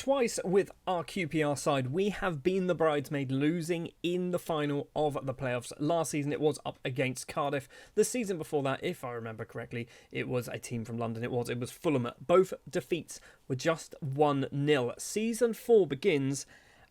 twice with our QPR side. We have been the bridesmaid, losing in the final of the playoffs. Last season it was up against Cardiff. The season before that, if I remember correctly, it was a team from London. It was Fulham. Both defeats were just 1-0. Season 4 begins,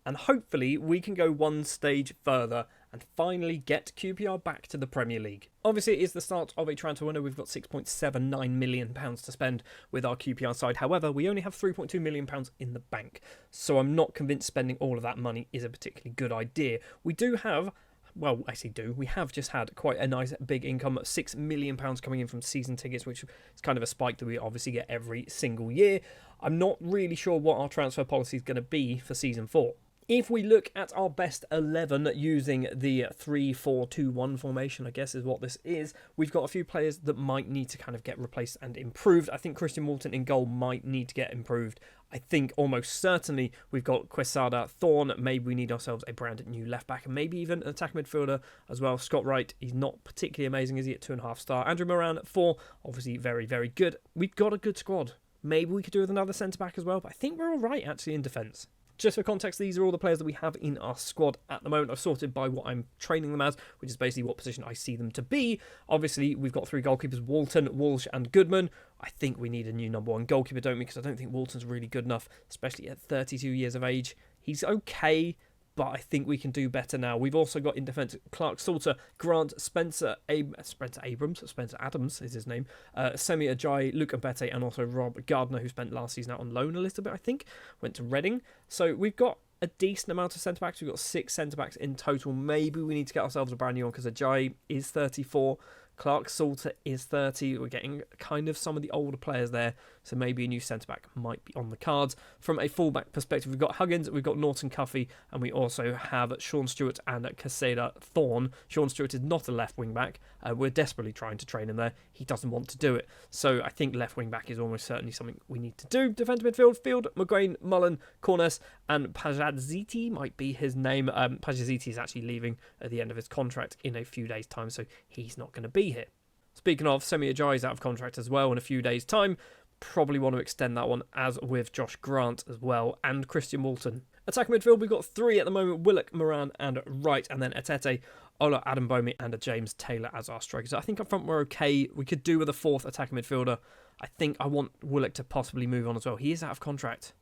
and hopefully we can go one stage further and finally get QPR back to the Premier League. Obviously, it is the start of a transfer window. We've got £6.79 million to spend with our QPR side. However, we only have £3.2 million in the bank, so I'm not convinced spending all of that money is a particularly good idea. We do have... Well, I say do. We have just had quite a nice big income, £6 million coming in from season tickets, which is kind of a spike that we obviously get every single year. I'm not really sure what our transfer policy is going to be for season 4. If we look at our best 11 using the 3-4-2-1 formation, I guess is what this is, we've got a few players that might need to kind of get replaced and improved. I think Christian Walton in goal might need to get improved. I think almost certainly we've got Quesada, Thorne. Maybe we need ourselves a brand new left-back and maybe even an attack midfielder as well. Scott Wright, he's not particularly amazing, is he, at 2.5 star. Andrew Moran at 4, obviously very, very good. We've got a good squad. Maybe we could do with another centre-back as well, but I think we're all right actually in defence. Just for context, these are all the players that we have in our squad at the moment. I've sorted by what I'm training them as, which is basically what position I see them to be. Obviously, we've got 3 goalkeepers, Walton, Walsh and Goodman. I think we need a new number 1 goalkeeper, don't we? Because I don't think Walton's really good enough, especially at 32 years of age. He's okay, but I think we can do better now. We've also got in defence Clark Salter, Grant, Spencer Adams is his name, Semi Ajayi, Luke Mbete, and also Rob Gardner, who spent last season out on loan a little bit, I think, went to Reading. So we've got a decent amount of centre-backs. We've got 6 centre-backs in total. Maybe we need to get ourselves a brand new one because Ajayi is 34. Clark Salter is 30. We're getting kind of some of the older players there, so maybe a new centre-back might be on the cards. From a full-back perspective, we've got Huggins, we've got Norton Cuffy, and we also have Sean Stewart and Caseda Thorne. Sean Stewart is not a left wing-back. We're desperately trying to train him there. He doesn't want to do it. So I think left wing-back is almost certainly something we need to do. Defensive midfield, Field, McGrain, Mullen, Cornes, and Pajadziti might be his name. Pajadziti is actually leaving at the end of his contract in a few days' time, so he's not going to be here. Speaking of, Semi Ajayi is out of contract as well in a few days' time. Probably want to extend that one, as with Josh Grant as well, and Christian Walton. Attack midfield, we've got 3 at the moment, Willock, Moran and Wright, and then Atete, Ola Adambomi and James Taylor as our strikers. So I think up front we're okay. We could do with a 4th attack midfielder. I think I want Willock to possibly move on as well. He is out of contract.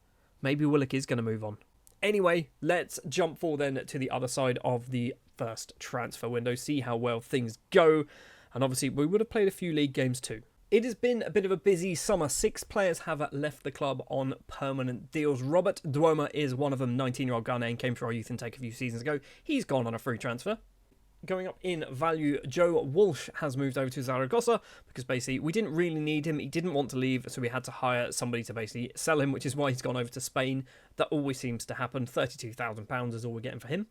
Maybe Willock is going to move on. Anyway, let's jump forward then to the other side of the first transfer window, see how well things go. And obviously, we would have played a few league games too. It has been a bit of a busy summer. 6 players have left the club on permanent deals. Robert Duoma is one of them, 19-year-old Ghanaian, came through our youth intake a few seasons ago. He's gone on a free transfer. Going up in value, Joe Walsh has moved over to Zaragoza because basically we didn't really need him. He didn't want to leave, so we had to hire somebody to basically sell him, which is why he's gone over to Spain. That always seems to happen. £32,000 is all we're getting for him.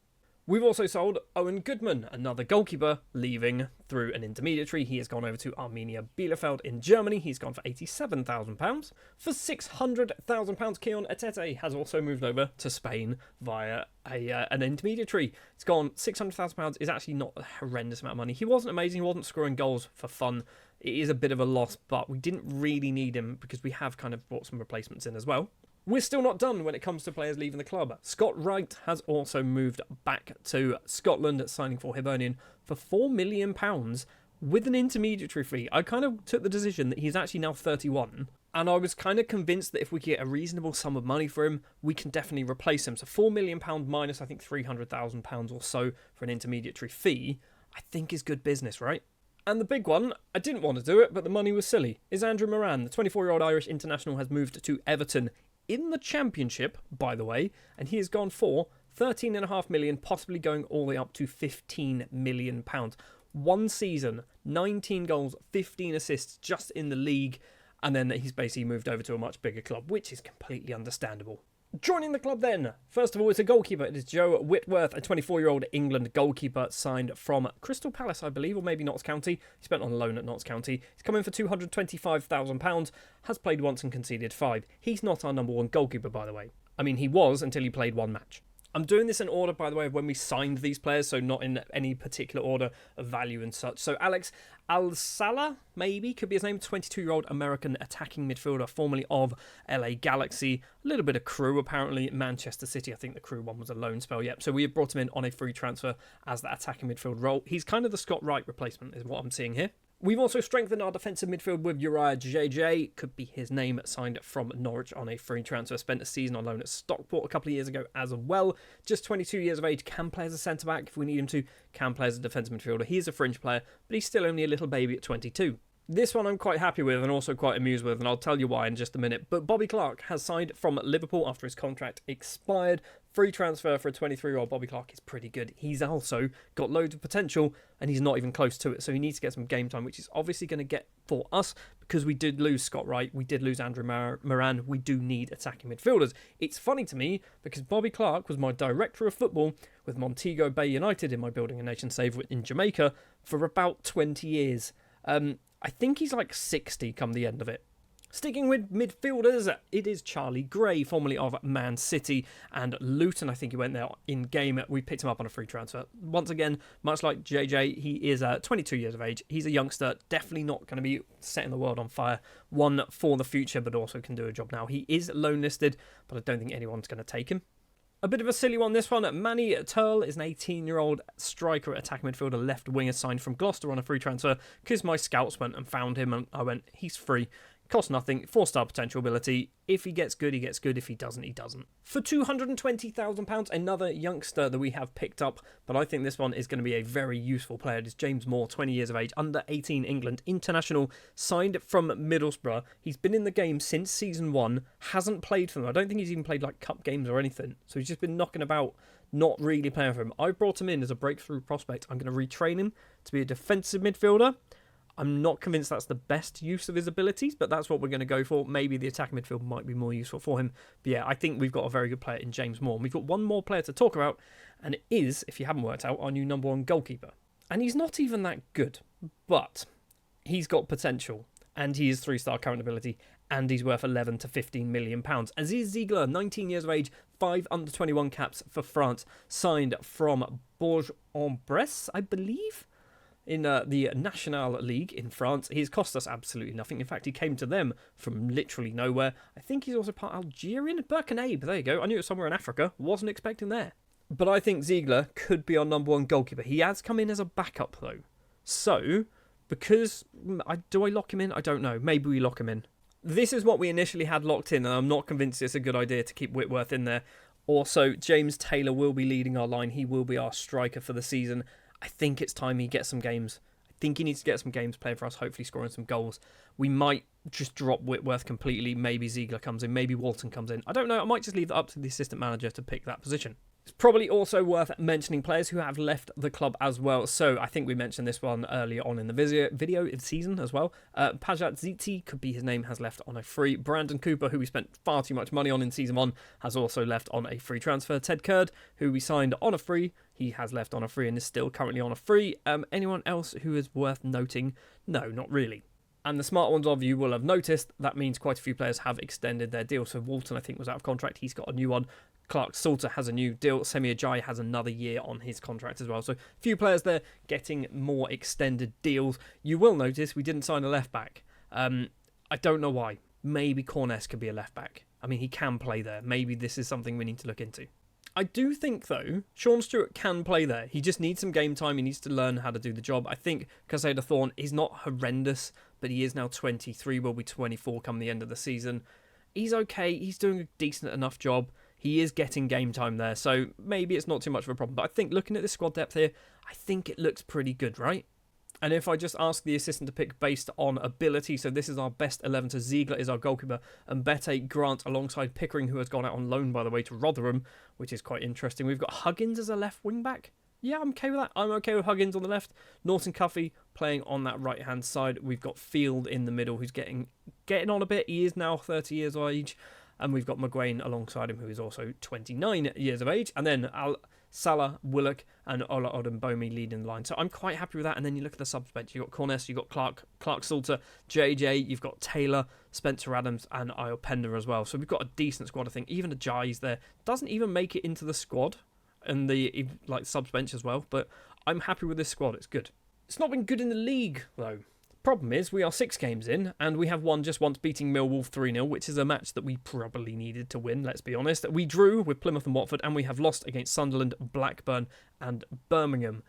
We've also sold Owen Goodman, another goalkeeper, leaving through an intermediary. He has gone over to Arminia Bielefeld in Germany. He's gone for £87,000. For £600,000, Keon Atete has also moved over to Spain via an intermediary. It's gone £600,000 is actually not a horrendous amount of money. He wasn't amazing. He wasn't scoring goals for fun. It is a bit of a loss, but we didn't really need him because we have kind of brought some replacements in as well. We're still not done when it comes to players leaving the club. Scott Wright has also moved back to Scotland, signing for Hibernian for £4 million with an intermediary fee. I kind of took the decision that he's actually now 31, and I was kind of convinced that if we get a reasonable sum of money for him, we can definitely replace him. So £4 million minus, I think, £300,000 or so for an intermediary fee, I think is good business, right? And the big one, I didn't want to do it, but the money was silly, is Andrew Moran. The 24-year-old Irish international has moved to Everton in the Championship, by the way, and he has gone for £13.5 million, possibly going all the way up to £15 million. One season, 19 goals, 15 assists just in the league, and then he's basically moved over to a much bigger club, which is completely understandable. Joining the club then, first of all, it's a goalkeeper. It is Joe Whitworth, a 24-year-old England goalkeeper signed from Crystal Palace, I believe, or maybe Notts County. He spent on loan at Notts County. He's come in for £225,000, has played once and conceded 5. He's not our number 1 goalkeeper, by the way. I mean, he was until he played 1 match. I'm doing this in order, by the way, of when we signed these players, so not in any particular order of value and such. So Alex Al-Salah, maybe, could be his name, 22-year-old American attacking midfielder, formerly of LA Galaxy. A little bit of Crew, apparently, Manchester City. I think the Crew one was a loan spell, yep. So we have brought him in on a free transfer as that attacking midfield role. He's kind of the Scott Wright replacement, is what I'm seeing here. We've also strengthened our defensive midfield with Uriah JJ, could be his name, signed from Norwich on a free transfer, spent a season on loan at Stockport a couple of years ago as well. Just 22 years of age, can play as a centre-back if we need him to, can play as a defensive midfielder. He is a fringe player, but he's still only a little baby at 22. This one I'm quite happy with and also quite amused with, and I'll tell you why in just a minute. But Bobby Clark has signed from Liverpool after his contract expired. Free transfer for a 23-year-old Bobby Clark is pretty good. He's also got loads of potential, and he's not even close to it, so he needs to get some game time, which is obviously going to get for us, because we did lose Scott Wright, we did lose Andrew Moran, we do need attacking midfielders. It's funny to me, because Bobby Clark was my director of football with Montego Bay United in my Building a Nation save in Jamaica for about 20 years. I think he's like 60 come the end of it. Sticking with midfielders, it is Charlie Gray, formerly of Man City and Luton. I think he went there in game. We picked him up on a free transfer. Once again, much like JJ, he is 22 years of age. He's a youngster, definitely not going to be setting the world on fire. One for the future, but also can do a job now. He is loan listed, but I don't think anyone's going to take him. A bit of a silly one, this one. Manny Turl is an 18-year-old striker, attack midfielder, left winger, signed from Gloucester on a free transfer because my scouts went and found him and I went, he's free. Costs nothing, 4-star potential ability. If he gets good, he gets good. If he doesn't, he doesn't. For £220,000, another youngster that we have picked up, but I think this one is going to be a very useful player. It is James Moore, 20 years of age, under 18 England, international, signed from Middlesbrough. He's been in the game since season 1, hasn't played for them. I don't think he's even played like cup games or anything. So he's just been knocking about, not really playing for him. I brought him in as a breakthrough prospect. I'm going to retrain him to be a defensive midfielder. I'm not convinced that's the best use of his abilities, but that's what we're going to go for. Maybe the attacking midfield might be more useful for him. But yeah, I think we've got a very good player in James Moore. And we've got one more player to talk about, and it is, if you haven't worked out, our new number 1 goalkeeper. And he's not even that good, but he's got potential, and he is 3-star current ability, and he's worth 11 to 15 million pounds. Aziz Ziegler, 19 years of age, 5 under-21 caps for France, signed from Bourg-en-Bresse, I believe, in the National League in France. He's cost us absolutely nothing. In fact, he came to them from literally nowhere. I think he's also part Algerian. Burkinabe, there you go. I knew it was somewhere in Africa. Wasn't expecting there. But I think Ziegler could be our number 1 goalkeeper. He has come in as a backup, though. So, because... do I lock him in? I don't know. Maybe we lock him in. This is what we initially had locked in, and I'm not convinced it's a good idea to keep Whitworth in there. Also, James Taylor will be leading our line. He will be our striker for the season. I think it's time he gets some games. I think he needs to get some games playing for us, hopefully scoring some goals. We might just drop Whitworth completely. Maybe Ziegler comes in. Maybe Walton comes in. I don't know. I might just leave that up to the assistant manager to pick that position. It's probably also worth mentioning players who have left the club as well. So I think we mentioned this one earlier on in the video season as well. Pajat Ziti, could be his name, has left on a free. Brandon Cooper, who we spent far too much money on in season 1, has also left on a free transfer. Ted Kurd, who we signed on a free, he has left on a free and is still currently on a free. Anyone else who is worth noting? No, not really. And the smart ones of you will have noticed that means quite a few players have extended their deal. So Walton, I think, was out of contract. He's got a new one. Clark Salter has a new deal. Semi Ajayi has another year on his contract as well. So a few players there getting more extended deals. You will notice we didn't sign a left back. I don't know why. Maybe Corness could be a left back. I mean, he can play there. Maybe this is something we need to look into. I do think, though, Sean Stewart can play there. He just needs some game time. He needs to learn how to do the job. I think Casada Thorne is not horrendous, but he is now 23, will be 24 come the end of the season. He's okay. He's doing a decent enough job. He is getting game time there, so maybe it's not too much of a problem. But I think looking at the squad depth here, I think it looks pretty good, right? And if I just ask the assistant to pick based on ability, so this is our best 11, so Ziegler is our goalkeeper, and Bete Grant alongside Pickering, who has gone out on loan, by the way, to Rotherham, which is quite interesting. We've got Huggins as a left wing-back. Yeah, I'm okay with that. I'm okay with Huggins on the left. Norton Cuffey playing on that right-hand side. We've got Field in the middle, who's getting on a bit. He is now 30 years of age. And we've got McGuane alongside him, who is also 29 years of age. And then Salah, Willock, and Ola Odembomi leading the line. So I'm quite happy with that. And then you look at the subs bench. You've got Corness, you've got Clark Salter, JJ, you've got Taylor, Spencer Adams, and Isle Pender as well. So we've got a decent squad, I think. Even Ajayi's there. Doesn't even make it into the squad and the subs bench as well. But I'm happy with this squad. It's good. It's not been good in the league, though. Problem is, we are 6 games in, and we have won just once, beating Millwall 3-0, which is a match that we probably needed to win, let's be honest. We drew with Plymouth and Watford, and we have lost against Sunderland, Blackburn, and Birmingham.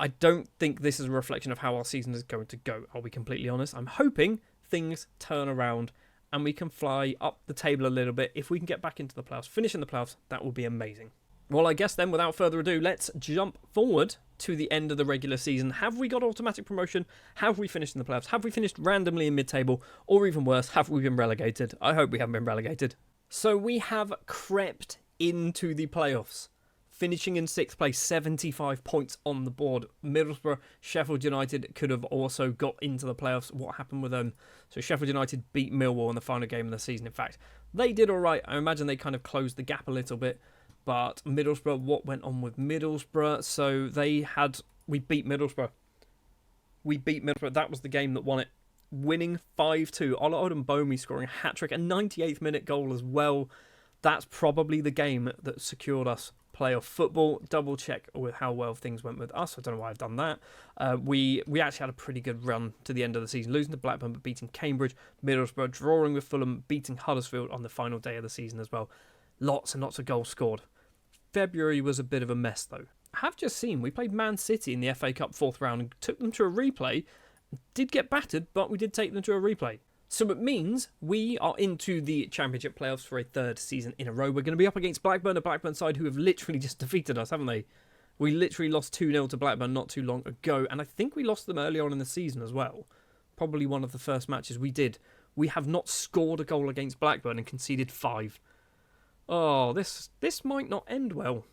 I don't think this is a reflection of how our season is going to go, I'll be completely honest. I'm hoping things turn around, and we can fly up the table a little bit. If we can get back into the playoffs, finish in the playoffs, that will be amazing. Well, I guess then, without further ado, let's jump forward to the end of the regular season. Have we got automatic promotion? Have we finished in the playoffs? Have we finished randomly in mid-table? Or even worse, have we been relegated? I hope we haven't been relegated. So we have crept into the playoffs, finishing in 6th place, 75 points on the board. Middlesbrough, Sheffield United could have also got into the playoffs. What happened with them? So Sheffield United beat Millwall in the final game of the season. In fact, they did all right. I imagine they kind of closed the gap a little bit. But Middlesbrough, what went on with Middlesbrough? So we beat Middlesbrough. That was the game that won it. Winning 5-2. Ola Odembomi scoring a hat-trick, a 98th minute goal as well. That's probably the game that secured us playoff football. Double check with how well things went with us. I don't know why I've done that. We actually had a pretty good run to the end of the season, losing to Blackburn but beating Cambridge, Middlesbrough, drawing with Fulham, beating Huddersfield on the final day of the season as well. Lots and lots of goals scored. February was a bit of a mess, though. I have just seen we played Man City in the FA Cup 4th round and took them to a replay. Did get battered, but we did take them to a replay. So it means we are into the Championship playoffs for a 3rd season in a row. We're going to be up against Blackburn, a Blackburn side who have literally just defeated us, haven't they? We literally lost 2-0 to Blackburn not too long ago, and I think we lost them early on in the season as well. Probably one of the first matches we did. We have not scored a goal against Blackburn and conceded 5. Oh, this might not end well.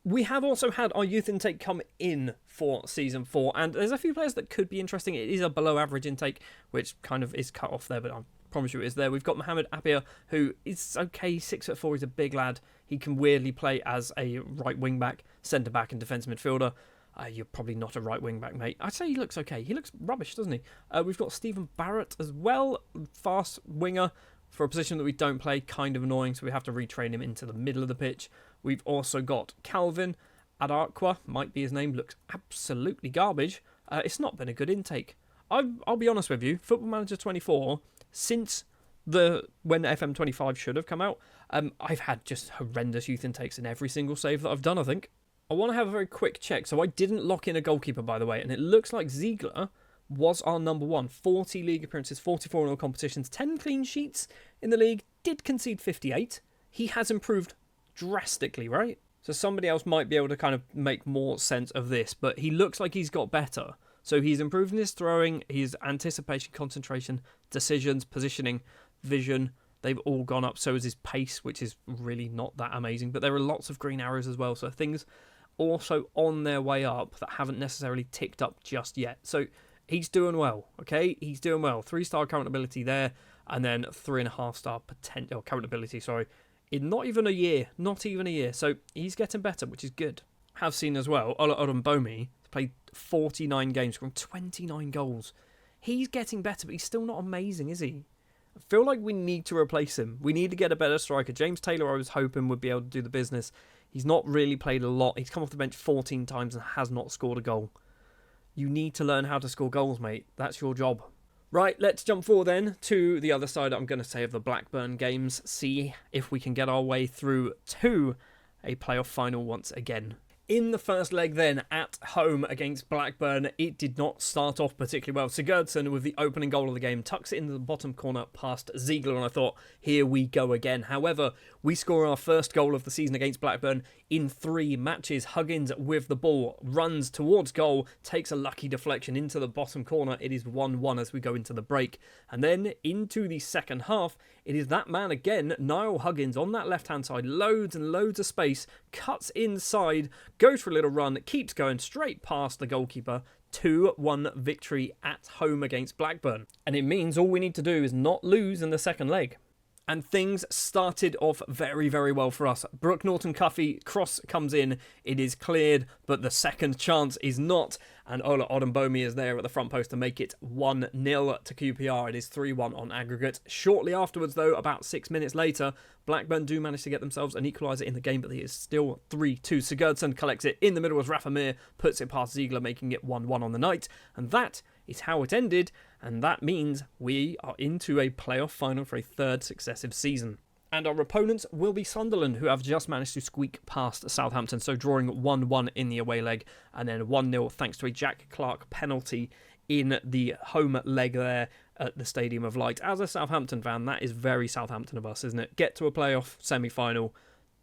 We have also had our youth intake come in for Season 4, and there's a few players that could be interesting. It is a below-average intake, which kind of is cut off there, but I promise you it is there. We've got Mohamed Appiah, who is okay, 6'4", he's a big lad. He can weirdly play as a right wing-back, centre-back and defence midfielder. You're probably not a right wing-back, mate. I'd say he looks okay. He looks rubbish, doesn't he? We've got Stephen Barrett as well, fast winger, for a position that we don't play, kind of annoying, so we have to retrain him into the middle of the pitch. We've also got Calvin Adarqua, might be his name, looks absolutely garbage. It's not been a good intake. I'll be honest with you, Football Manager 24, since when FM25 should have come out, I've had just horrendous youth intakes in every single save that I've done, I think. I want to have a very quick check. So I didn't lock in a goalkeeper, by the way, and it looks like Ziegler was our number 1. 40 league appearances, 44 in all competitions, 10 clean sheets in the league, did concede 58. He has improved drastically, right? So somebody else might be able to kind of make more sense of this, but he looks like he's got better. So he's improved in his throwing, his anticipation, concentration, decisions, positioning, vision. They've all gone up. So is his pace, which is really not that amazing. But there are lots of green arrows as well. So things also on their way up that haven't necessarily ticked up just yet. So he's doing well, okay? He's doing well. 3-star current ability there, and then 3.5-star potential current ability, in not even a year. So he's getting better, which is good. Have seen as well, Ola Odembomi played 49 games, scoring 29 goals. He's getting better, but he's still not amazing, is he? I feel like we need to replace him. We need to get a better striker. James Taylor, I was hoping, would be able to do the business. He's not really played a lot. He's come off the bench 14 times and has not scored a goal. You need to learn how to score goals, mate. That's your job. Right, let's jump forward then to the other side, I'm going to say, of the Blackburn games. See if we can get our way through to a playoff final once again. In the first leg then, at home against Blackburn, it did not start off particularly well. Sigurdsson, with the opening goal of the game, tucks it into the bottom corner past Ziegler, and I thought, here we go again. However, we score our first goal of the season against Blackburn in 3 matches. Huggins with the ball, runs towards goal, takes a lucky deflection into the bottom corner. It is 1-1 as we go into the break. And then into the second half, it is that man again, Niall Huggins, on that left-hand side, loads and loads of space, cuts inside, goes for a little run, keeps going straight past the goalkeeper. 2-1 victory at home against Blackburn. And it means all we need to do is not lose in the second leg. And things started off very, very well for us. Brooke Norton-Cuffy, cross comes in, it is cleared, but the second chance is not. And Ola Odembomi is there at the front post to make it 1-0 to QPR. It is 3-1 on aggregate. Shortly afterwards, though, about 6 minutes later, Blackburn do manage to get themselves an equaliser in the game, but it is still 3-2. Sigurdsson collects it in the middle as Rafa Mir puts it past Ziegler, making it 1-1 on the night. And that is how it ended, and that means we are into a playoff final for a third successive season. And our opponents will be Sunderland, who have just managed to squeak past Southampton, so drawing 1-1 in the away leg, and then 1-0 thanks to a Jack Clark penalty in the home leg there at the Stadium of Light. As a Southampton fan, that is very Southampton of us, isn't it? Get to a playoff semi-final,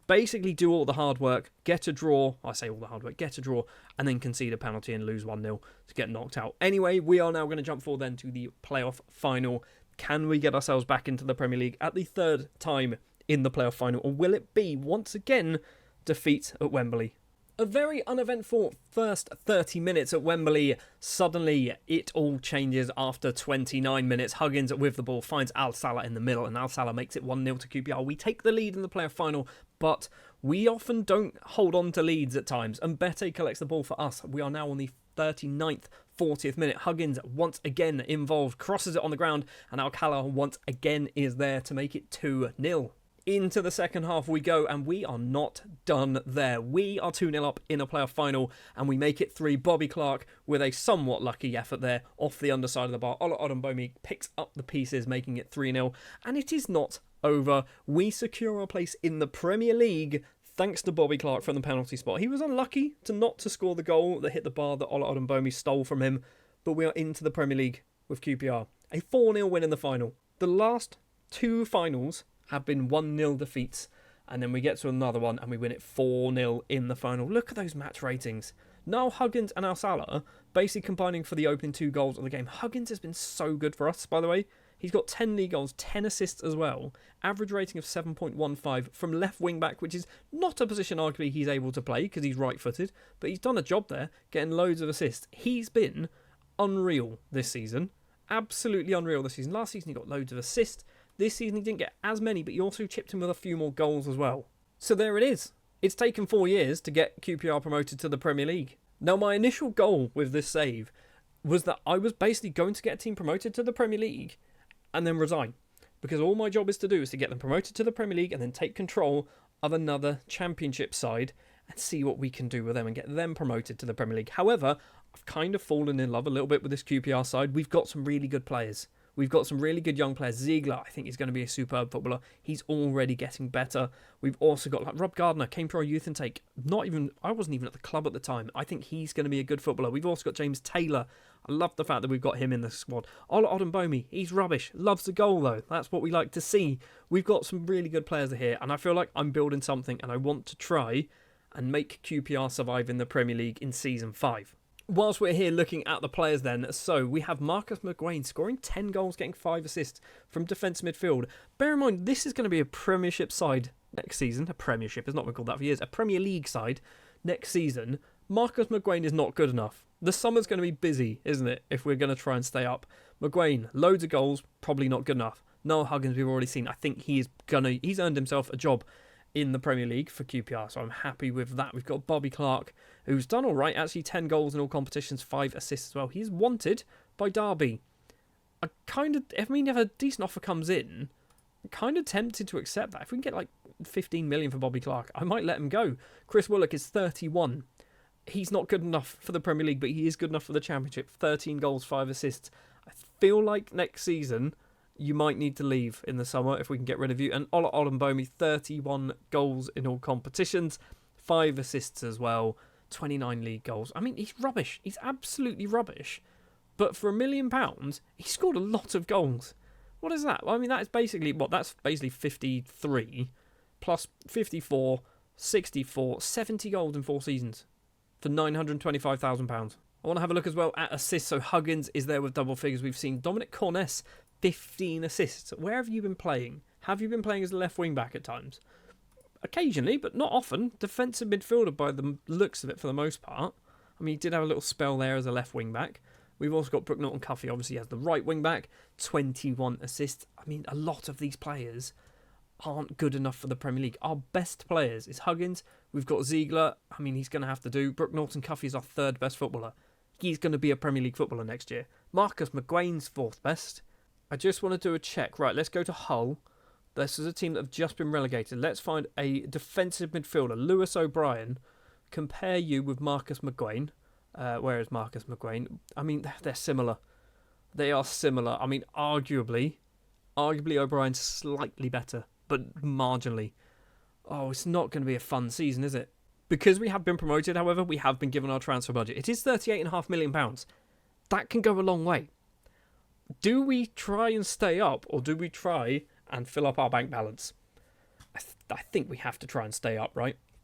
basically do all the hard work, get a draw, I say all the hard work, get a draw, and then concede a penalty and lose 1-0 to get knocked out. Anyway, we are now going to jump forward then to the playoff final. Can we get ourselves back into the Premier League at the third time in the playoff final, or will it be, once again, defeat at Wembley? A very uneventful first 30 minutes at Wembley. Suddenly, it all changes after 29 minutes. Huggins with the ball finds Al Salah in the middle, and Al Salah makes it 1-0 to QPR. We take the lead in the playoff final, but we often don't hold on to leads at times, and Bete collects the ball for us. We are now on the 39th, 40th minute. Huggins once again involved, crosses it on the ground, and Alcala once again is there to make it 2-0. Into the second half we go, and we are not done there. We are 2-0 up in a playoff final, and we make it 3. Bobby Clark with a somewhat lucky effort there off the underside of the bar. Ola Odembomi picks up the pieces, making it 3-0, and it is not over. We secure our place in the Premier League thanks to Bobby Clark from the penalty spot. He was unlucky to score the goal that hit the bar that Ola Odembomi stole from him, but we are into the Premier League with QPR. A 4-0 win in the final. The last two finals have been 1-0 defeats, and then we get to another one and we win it 4-0 in the final. Look at those match ratings. Now Huggins and Al Salah basically combining for the opening 2 goals of the game. Huggins has been so good for us, by the way. He's got 10 league goals, 10 assists as well. Average rating of 7.15 from left wing back, which is not a position arguably he's able to play because he's right-footed, but he's done a job there, getting loads of assists. He's been unreal this season. Absolutely unreal this season. Last season he got loads of assists. This season he didn't get as many, but he also chipped in with a few more goals as well. So there it is. It's taken 4 years to get QPR promoted to the Premier League. Now my initial goal with this save was that I was basically going to get a team promoted to the Premier League and then resign. Because all my job is to do is to get them promoted to the Premier League and then take control of another Championship side and see what we can do with them and get them promoted to the Premier League. However, I've kind of fallen in love a little bit with this QPR side. We've got some really good players. We've got some really good young players. Ziegler, I think, is going to be a superb footballer. He's already getting better. We've also got like Rob Gardner, came through our youth intake. I wasn't even at the club at the time. I think he's going to be a good footballer. We've also got James Taylor. I love the fact that we've got him in the squad. Ola Odembomi, he's rubbish. Loves the goal, though. That's what we like to see. We've got some really good players here, and I feel like I'm building something, and I want to try and make QPR survive in the Premier League in Season 5. Whilst we're here looking at the players then, so we have Marcus McGuane scoring 10 goals, getting 5 assists from defence midfield. Bear in mind, this is going to be a Premiership side next season. A Premiership, it's not been called that for years. A Premier League side next season. Marcus McGuane is not good enough. The summer's going to be busy, isn't it, if we're going to try and stay up. McGuane, loads of goals, probably not good enough. Noel Huggins, we've already seen. I think he's earned himself a job in the Premier League for QPR, so I'm happy with that. We've got Bobby Clark, who's done all right, actually 10 goals in all competitions, 5 assists as well. He's wanted by Derby. If a decent offer comes in, I'm kind of tempted to accept that. If we can get like 15 million for Bobby Clark, I might let him go. Chris Willock is 31. He's not good enough for the Premier League, but he is good enough for the Championship. 13 goals, 5 assists. I feel like next season you might need to leave in the summer if we can get rid of you. And Ola Odembomi, 31 goals in all competitions, 5 assists as well, 29 league goals. I mean, he's rubbish. He's absolutely rubbish. But for £1 million, he scored a lot of goals. What is that? I mean, that's basically 53 plus 54, 64, 70 goals in 4 seasons for £925,000. I want to have a look as well at assists. So Huggins is there with double figures. We've seen Dominic Corness, 15 assists. Where have you been playing? Have you been playing as a left wing back at times? Occasionally, but not often. Defensive midfielder by the looks of it for the most part. I mean, he did have a little spell there as a left wing back. We've also got Brooke Norton-Cuffy, obviously, as the right wing back. 21 assists. I mean, a lot of these players aren't good enough for the Premier League. Our best players is Huggins. We've got Ziegler. I mean, he's going to have to do. Brooke Norton-Cuffey is our third best footballer. He's going to be a Premier League footballer next year. Marcus McGuane's fourth best. I just want to do a check. Right, let's go to Hull. This is a team that have just been relegated. Let's find a defensive midfielder. Lewis O'Brien. Compare you with Marcus McGuane. Where is Marcus McGuane? I mean, they're similar. They are similar. I mean, arguably O'Brien's slightly better, but marginally. Oh, it's not going to be a fun season, is it? Because we have been promoted, however, we have been given our transfer budget. It is £38.5 million. That can go a long way. Do we try and stay up, or do we try and fill up our bank balance? I think we have to try and stay up, right?